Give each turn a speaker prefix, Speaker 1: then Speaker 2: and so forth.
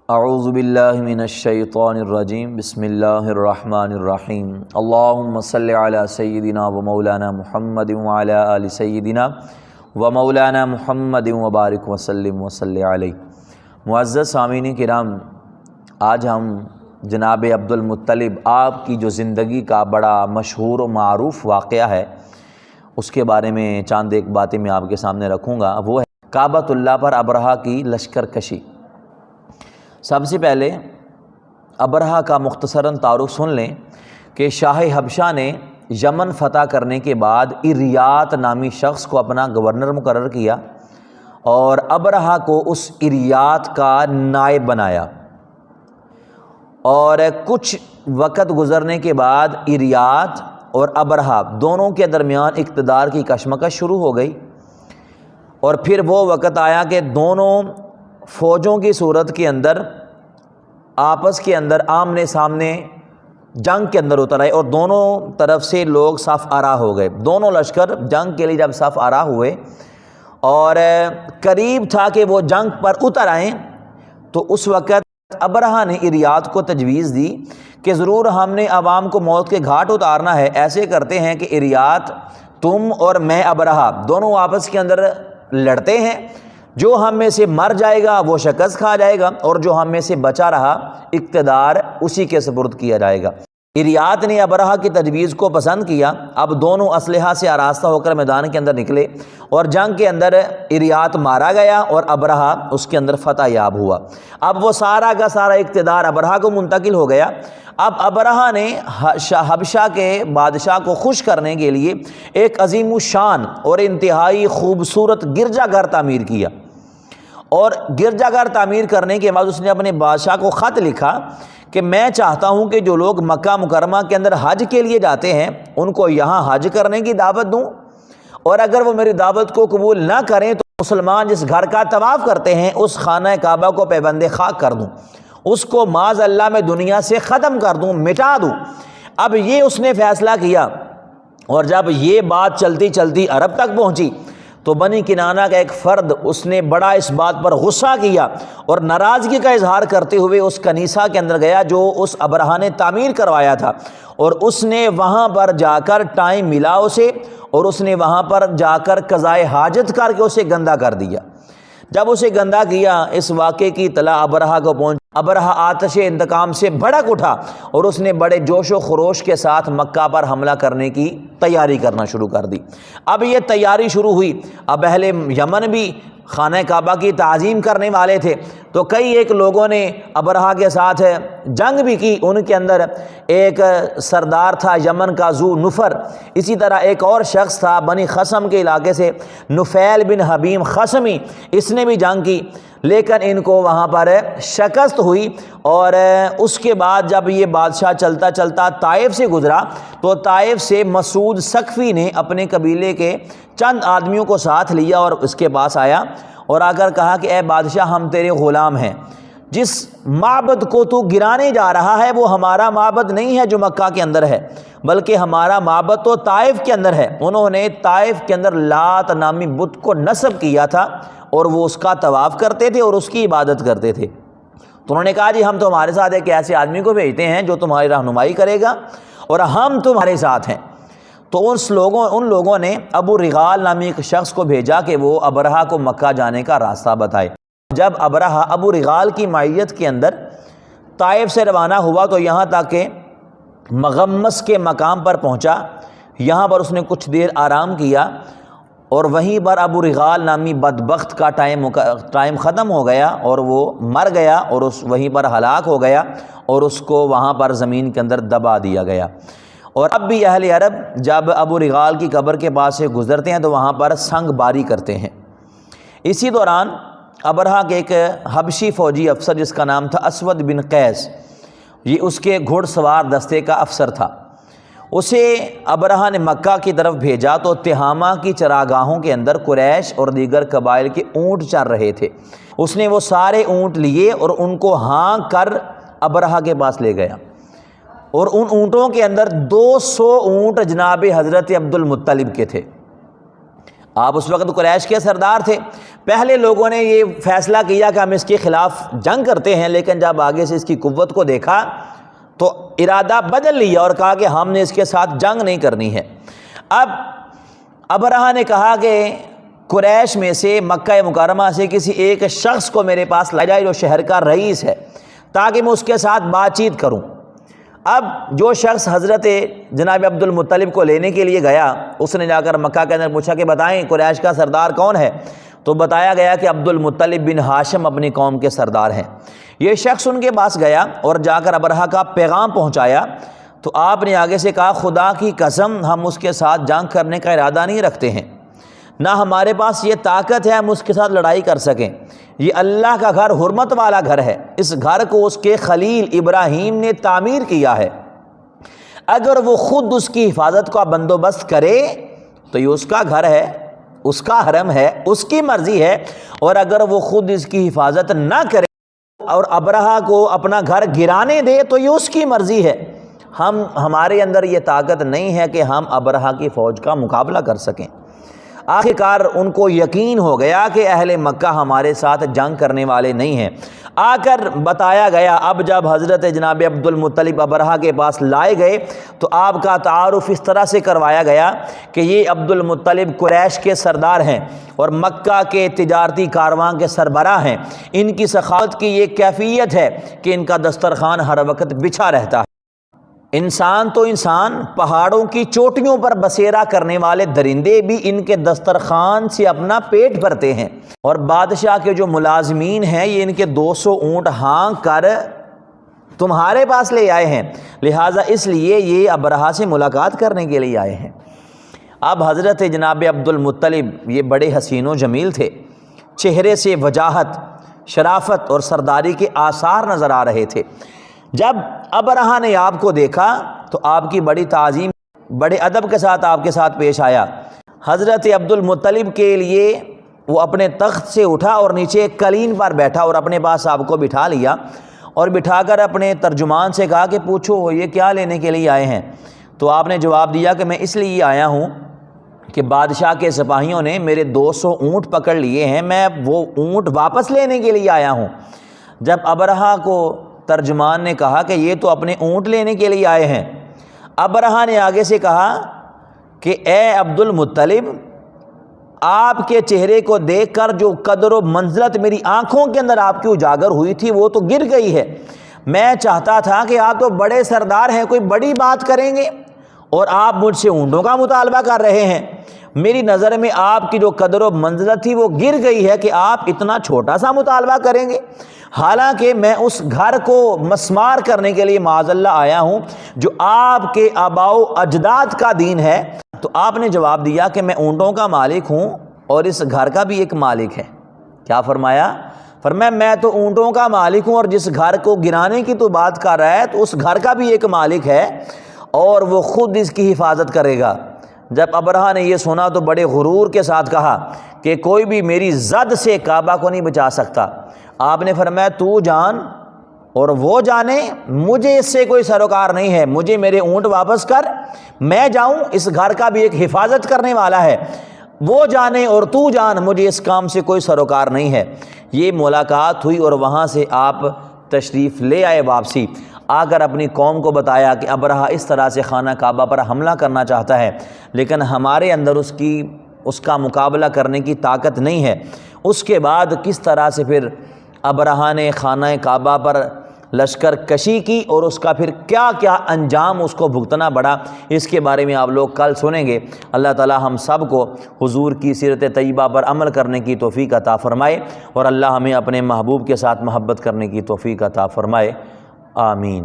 Speaker 1: اعوذ باللہ من الشیطان الرجیم بسم اللہ الرحمن الرحیم اللہم صلی علی سیدنا و مولانا محمد وعلی آل سیدنا و مولانا محمد وبارک وسلم وصلی علیہ۔ معزز سامعین کرام، آج ہم جناب عبد المطلب آپ کی جو زندگی کا بڑا مشہور و معروف واقعہ ہے اس کے بارے میں چند ایک باتیں میں آپ کے سامنے رکھوں گا۔ وہ ہے کعبۃ اللہ پر ابرہہ کی لشکر کشی۔ سب سے پہلے ابرہہ کا مختصراً تعارف سن لیں کہ شاہ حبشہ نے یمن فتح کرنے کے بعد اریات نامی شخص کو اپنا گورنر مقرر کیا اور ابرہہ کو اس اریات کا نائب بنایا، اور کچھ وقت گزرنے کے بعد اریات اور ابرہہ دونوں کے درمیان اقتدار کی کشمکش شروع ہو گئی، اور پھر وہ وقت آیا کہ دونوں فوجوں کی صورت کے اندر آپس کے اندر آمنے سامنے جنگ کے اندر اتر آئے، اور دونوں طرف سے لوگ صف آرا ہو گئے۔ دونوں لشکر جنگ کے لیے جب صف آرا ہوئے اور قریب تھا کہ وہ جنگ پر اتر آئیں، تو اس وقت ابرہہ نے اریات کو تجویز دی کہ ضرور ہم نے عوام کو موت کے گھاٹ اتارنا ہے۔ ایسے کرتے ہیں کہ اریات، تم اور میں ابرہہ دونوں آپس کے اندر لڑتے ہیں، جو ہم میں سے مر جائے گا وہ شکست کھا جائے گا، اور جو ہم میں سے بچا رہا اقتدار اسی کے سپرد کیا جائے گا۔ اریات نے ابرہہ کی تجویز کو پسند کیا۔ اب دونوں اسلحہ سے آراستہ ہو کر میدان کے اندر نکلے، اور جنگ کے اندر اریات مارا گیا اور ابرہہ اس کے اندر فتح یاب ہوا۔ اب وہ سارا کا سارا اقتدار ابرہہ کو منتقل ہو گیا۔ اب ابرہہ نے حبشہ کے بادشاہ کو خوش کرنے کے لیے ایک عظیم الشان اور انتہائی خوبصورت گرجا گھر تعمیر کیا، اور گرجا گھر تعمیر کرنے کے بعد اس نے اپنے بادشاہ کو خط لکھا کہ میں چاہتا ہوں کہ جو لوگ مکہ مکرمہ کے اندر حج کے لیے جاتے ہیں ان کو یہاں حج کرنے کی دعوت دوں، اور اگر وہ میری دعوت کو قبول نہ کریں تو مسلمان جس گھر کا طواف کرتے ہیں اس خانہ کعبہ کو پیوند خاک کر دوں، اس کو معاذ اللہ میں دنیا سے ختم کر دوں، مٹا دوں۔ اب یہ اس نے فیصلہ کیا، اور جب یہ بات چلتی چلتی عرب تک پہنچی تو بنی کنانہ کا ایک فرد اس نے بڑا اس بات پر غصہ کیا اور ناراضگی کا اظہار کرتے ہوئے اس کنیسہ کے اندر گیا جو اس ابرہہ نے تعمیر کروایا تھا، اور اس نے وہاں پر جا کر ٹائم ملا اسے، اور اس نے وہاں پر جا کر قضائے حاجت کر کے اسے گندہ کر دیا۔ جب اسے گندہ کیا، اس واقعے کی اطلاع ابرہہ کو پہنچ، ابرہہ آتش انتقام سے بھڑک اٹھا اور اس نے بڑے جوش و خروش کے ساتھ مکہ پر حملہ کرنے کی تیاری کرنا شروع کر دی۔ اب یہ تیاری شروع ہوئی، اب اہل یمن بھی خانہ کعبہ کی تعظیم کرنے والے تھے، تو کئی ایک لوگوں نے ابرہہ کے ساتھ جنگ بھی کی۔ ان کے اندر ایک سردار تھا یمن کا ذو نفر، اسی طرح ایک اور شخص تھا بنی خصم کے علاقے سے نفیل بن حبیم خصمی، اس نے بھی جنگ کی، لیکن ان کو وہاں پر شکست ہوئی۔ اور اس کے بعد جب یہ بادشاہ چلتا چلتا طائف سے گزرا تو طائف سے مسعود ثقفی نے اپنے قبیلے کے چند آدمیوں کو ساتھ لیا اور اس کے پاس آیا اور آ کر کہا کہ اے بادشاہ، ہم تیرے غلام ہیں، جس معبد کو تو گرانے جا رہا ہے وہ ہمارا معبد نہیں ہے جو مکہ کے اندر ہے، بلکہ ہمارا معبد تو طائف کے اندر ہے۔ انہوں نے طائف کے اندر لات نامی بت کو نصب کیا تھا اور وہ اس کا طواف کرتے تھے اور اس کی عبادت کرتے تھے۔ تو انہوں نے کہا جی ہم تمہارے ساتھ ایک ایسے آدمی کو بھیجتے ہیں جو تمہاری رہنمائی کرے گا اور ہم تمہارے ساتھ ہیں۔ تو ان لوگوں نے ابو رغال نامی ایک شخص کو بھیجا کہ وہ ابرہہ کو مکہ جانے کا راستہ بتائے۔ جب ابرہہ ابو رغال کی معیت کے اندر طائف سے روانہ ہوا تو یہاں تک کہ مغمس کے مقام پر پہنچا، یہاں پر اس نے کچھ دیر آرام کیا، اور وہیں پر ابو رغال نامی بدبخت کا ٹائم ختم ہو گیا اور وہ مر گیا، اور وہیں پر ہلاک ہو گیا، اور اس کو وہاں پر زمین کے اندر دبا دیا گیا۔ اور اب بھی اہل عرب جب ابو رغال کی قبر کے پاس سے گزرتے ہیں تو وہاں پر سنگ باری کرتے ہیں۔ اسی دوران ابرہہ کے ایک حبشی فوجی افسر جس کا نام تھا اسود بن قیس، یہ اس کے گھڑ سوار دستے کا افسر تھا، اسے ابرہہ نے مکہ کی طرف بھیجا تو تہامہ کی چراگاہوں کے اندر قریش اور دیگر قبائل کے اونٹ چر رہے تھے۔ اس نے وہ سارے اونٹ لیے اور ان کو ہانک کر ابرہہ کے پاس لے گیا، اور ان اونٹوں کے اندر 200 اونٹ جناب حضرت عبد المطلب کے تھے۔ آپ اس وقت قریش کے سردار تھے، پہلے لوگوں نے یہ فیصلہ کیا کہ ہم اس کے خلاف جنگ کرتے ہیں، لیکن جب آگے سے اس کی قوت کو دیکھا تو ارادہ بدل لیا اور کہا کہ ہم نے اس کے ساتھ جنگ نہیں کرنی ہے۔ اب ابرہہ نے کہا کہ قریش میں سے، مکہ مکرمہ سے کسی ایک شخص کو میرے پاس لایا جائے جو شہر کا رئیس ہے، تاکہ میں اس کے ساتھ بات چیت کروں۔ اب جو شخص حضرت جناب عبد المطلب کو لینے کے لیے گیا، اس نے جا کر مکہ کے اندر پوچھا کہ بتائیں قریش کا سردار کون ہے؟ تو بتایا گیا کہ عبد المطلب بن ہاشم اپنی قوم کے سردار ہیں۔ یہ شخص ان کے پاس گیا اور جا کر ابرہہ کا پیغام پہنچایا، تو آپ نے آگے سے کہا خدا کی قسم ہم اس کے ساتھ جنگ کرنے کا ارادہ نہیں رکھتے ہیں، نہ ہمارے پاس یہ طاقت ہے ہم اس کے ساتھ لڑائی کر سکیں۔ یہ اللہ کا گھر حرمت والا گھر ہے، اس گھر کو اس کے خلیل ابراہیم نے تعمیر کیا ہے، اگر وہ خود اس کی حفاظت کا بندوبست کرے تو یہ اس کا گھر ہے، اس کا حرم ہے، اس کی مرضی ہے، اور اگر وہ خود اس کی حفاظت نہ کرے اور ابرہہ کو اپنا گھر گرانے دے تو یہ اس کی مرضی ہے۔ ہمارے اندر یہ طاقت نہیں ہے کہ ہم ابرہہ کی فوج کا مقابلہ کر سکیں۔ آخرکار ان کو یقین ہو گیا کہ اہل مکہ ہمارے ساتھ جنگ کرنے والے نہیں ہیں۔ آ کر بتایا گیا، اب جب حضرت جناب عبد المطلب ابرہہ کے پاس لائے گئے تو آپ کا تعارف اس طرح سے کروایا گیا کہ یہ عبد المطلب قریش کے سردار ہیں اور مکہ کے تجارتی کارواں کے سربراہ ہیں۔ ان کی سخاوت کی یہ کیفیت ہے کہ ان کا دسترخوان ہر وقت بچھا رہتا ہے۔ انسان تو انسان، پہاڑوں کی چوٹیوں پر بسیرا کرنے والے درندے بھی ان کے دسترخوان سے اپنا پیٹ بھرتے ہیں، اور بادشاہ کے جو ملازمین ہیں یہ ان کے 200 اونٹ ہانک کر تمہارے پاس لے آئے ہیں، لہٰذا اس لیے یہ ابرہہ سے ملاقات کرنے کے لیے آئے ہیں۔ اب حضرت جناب عبد المطلب یہ بڑے حسین و جمیل تھے، چہرے سے وجاہت، شرافت اور سرداری کے آثار نظر آ رہے تھے۔ جب ابرہہ نے آپ کو دیکھا تو آپ کی بڑی تعظیم، بڑے ادب کے ساتھ آپ کے ساتھ پیش آیا۔ حضرت عبد المطلب کے لیے وہ اپنے تخت سے اٹھا اور نیچے ایک قلین پر بیٹھا اور اپنے پاس آپ کو بٹھا لیا، اور بٹھا کر اپنے ترجمان سے کہا کہ پوچھو یہ کیا لینے کے لیے آئے ہیں؟ تو آپ نے جواب دیا کہ میں اس لیے آیا ہوں کہ بادشاہ کے سپاہیوں نے میرے 200 اونٹ پکڑ لیے ہیں، میں وہ اونٹ واپس لینے کے لیے آیا ہوں۔ جب ابرہہ کو ترجمان نے کہا کہ یہ تو اپنے اونٹ لینے کے لیے آئے ہیں، ابرہہ نے آگے سے کہا کہ اے عبد المطلب، آپ کے چہرے کو دیکھ کر جو قدر و منزلت میری آنکھوں کے اندر آپ کی اجاگر ہوئی تھی وہ تو گر گئی ہے۔ میں چاہتا تھا کہ آپ تو بڑے سردار ہیں، کوئی بڑی بات کریں گے، اور آپ مجھ سے اونٹوں کا مطالبہ کر رہے ہیں۔ میری نظر میں آپ کی جو قدر و منزلت تھی وہ گر گئی ہے کہ آپ اتنا چھوٹا سا مطالبہ کریں گے، حالانکہ میں اس گھر کو مسمار کرنے کے لیے معاذ اللہ آیا ہوں جو آپ کے آباء و اجداد کا دین ہے۔ تو آپ نے جواب دیا کہ میں اونٹوں کا مالک ہوں اور اس گھر کا بھی ایک مالک ہے۔ کیا فرمایا؟ فرمایا میں تو اونٹوں کا مالک ہوں، اور جس گھر کو گرانے کی تو بات کر رہا ہے تو اس گھر کا بھی ایک مالک ہے اور وہ خود اس کی حفاظت کرے گا۔ جب ابرہہ نے یہ سنا تو بڑے غرور کے ساتھ کہا کہ کوئی بھی میری زد سے کعبہ کو نہیں بچا سکتا۔ آپ نے فرمایا تو جان اور وہ جانے، مجھے اس سے کوئی سروکار نہیں ہے، مجھے میرے اونٹ واپس کر، میں جاؤں، اس گھر کا بھی ایک حفاظت کرنے والا ہے، وہ جانے اور تو جان، مجھے اس کام سے کوئی سروکار نہیں ہے۔ یہ ملاقات ہوئی اور وہاں سے آپ تشریف لے آئے واپسی، آ کر اپنی قوم کو بتایا کہ ابرہہ اس طرح سے خانہ کعبہ پر حملہ کرنا چاہتا ہے، لیکن ہمارے اندر اس کا مقابلہ کرنے کی طاقت نہیں ہے۔ اس کے بعد کس طرح سے پھر ابرہہ نے خانہ کعبہ پر لشکر کشی کی اور اس کا پھر کیا کیا انجام اس کو بھگتنا پڑا، اس کے بارے میں آپ لوگ کل سنیں گے۔ اللہ تعالی ہم سب کو حضور کی سیرت طیبہ پر عمل کرنے کی توفیق عطا فرمائے، اور اللہ ہمیں اپنے محبوب کے ساتھ محبت کرنے کی توفیق عطا فرمائے، آمین۔